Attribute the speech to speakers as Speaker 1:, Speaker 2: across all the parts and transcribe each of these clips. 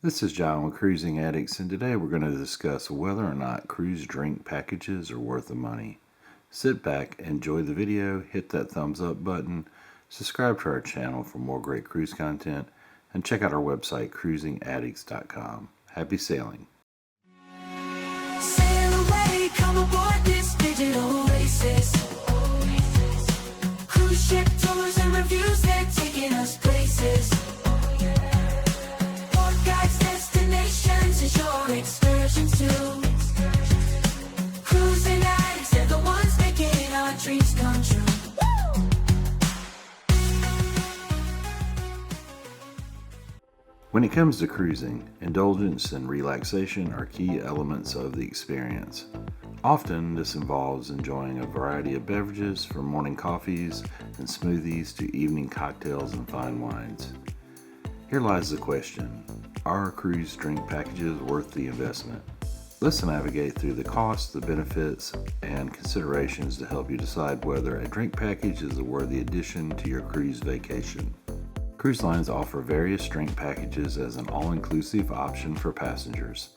Speaker 1: This is John with Cruising Addicts, and today we're going to discuss whether or not cruise drink packages are worth the money. Sit back, enjoy the video, hit that thumbs up button, subscribe to our channel for more great cruise content, and check out our website, cruisingaddicts.com. Happy sailing.
Speaker 2: Sail away, come aboard this digital oasis. Cruise ship tours and reviews, they're taking us places. Port guides, destinations, is your excursion too. Cruising addicts, they're the ones making our dreams come true.
Speaker 1: When it comes to cruising, indulgence and relaxation are key elements of the experience. Often, this involves enjoying a variety of beverages from morning coffees and smoothies to evening cocktails and fine wines. Here lies the question: are cruise drink packages worth the investment? Let's navigate through the costs, the benefits, and considerations to help you decide whether a drink package is a worthy addition to your cruise vacation. Cruise lines offer various drink packages as an all-inclusive option for passengers.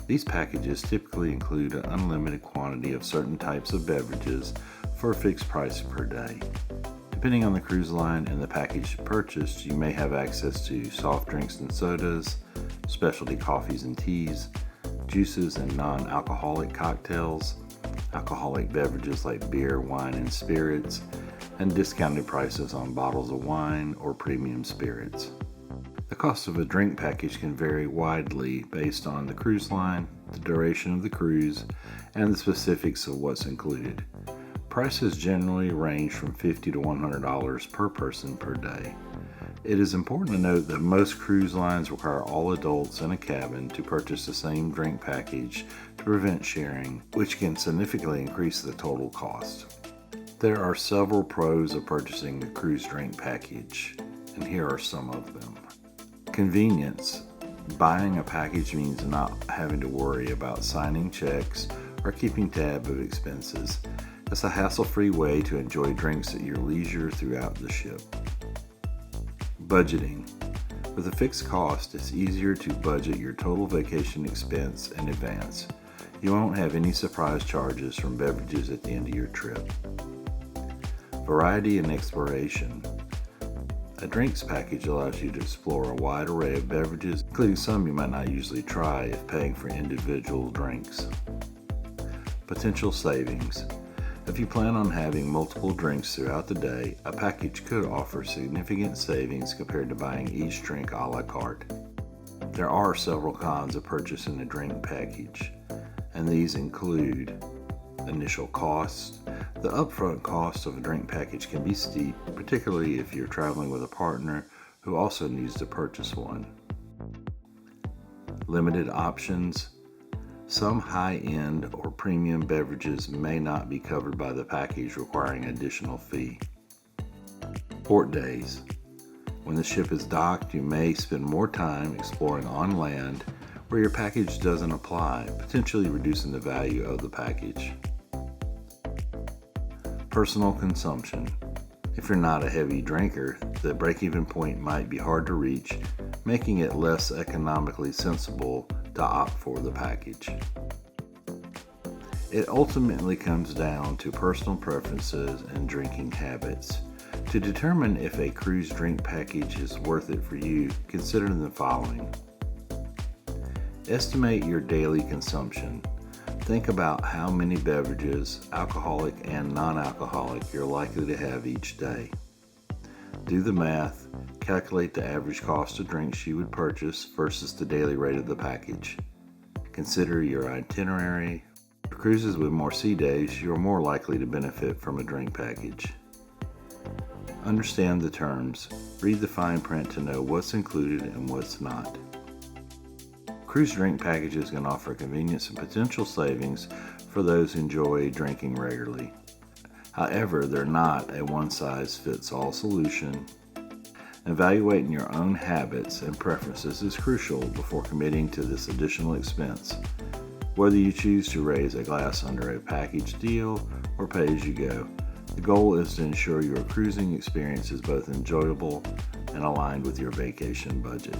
Speaker 1: These packages typically include an unlimited quantity of certain types of beverages for a fixed price per day. Depending on the cruise line and the package purchased, you may have access to soft drinks and sodas, specialty coffees and teas, juices and non-alcoholic cocktails, alcoholic beverages like beer, wine, and spirits, and discounted prices on bottles of wine or premium spirits. The cost of a drink package can vary widely based on the cruise line, the duration of the cruise, and the specifics of what's included. Prices generally range from $50 to $100 per person per day. It is important to note that most cruise lines require all adults in a cabin to purchase the same drink package to prevent sharing, which can significantly increase the total cost. There are several pros of purchasing a cruise drink package, and here are some of them. Convenience. Buying a package means not having to worry about signing checks or keeping tab of expenses. It's a hassle-free way to enjoy drinks at your leisure throughout the ship. Budgeting. With a fixed cost, it's easier to budget your total vacation expense in advance. You won't have any surprise charges from beverages at the end of your trip. Variety and exploration. A drinks package allows you to explore a wide array of beverages, including some you might not usually try if paying for individual drinks. Potential savings. If you plan on having multiple drinks throughout the day, a package could offer significant savings compared to buying each drink a la carte. There are several cons of purchasing a drink package, and these include initial costs. The upfront cost of a drink package can be steep, particularly if you're traveling with a partner who also needs to purchase one. Limited options. Some high-end or premium beverages may not be covered by the package, requiring an additional fee. Port days. When the ship is docked, you may spend more time exploring on land where your package doesn't apply, potentially reducing the value of the package. Personal consumption. If you're not a heavy drinker, the break-even point might be hard to reach, making it less economically sensible to opt for the package. It ultimately comes down to personal preferences and drinking habits. To determine if a cruise drink package is worth it for you, consider the following. Estimate your daily consumption. Think about how many beverages, alcoholic and non-alcoholic, you're likely to have each day. Do the math, calculate the average cost of drinks you would purchase versus the daily rate of the package. Consider your itinerary. For cruises with more sea days, you're more likely to benefit from a drink package. Understand the terms. Read the fine print to know what's included and what's not. Cruise drink packages can offer convenience and potential savings for those who enjoy drinking regularly. However, they're not a one-size-fits-all solution. Evaluating your own habits and preferences is crucial before committing to this additional expense. Whether you choose to raise a glass under a package deal or pay as you go, the goal is to ensure your cruising experience is both enjoyable and aligned with your vacation budget.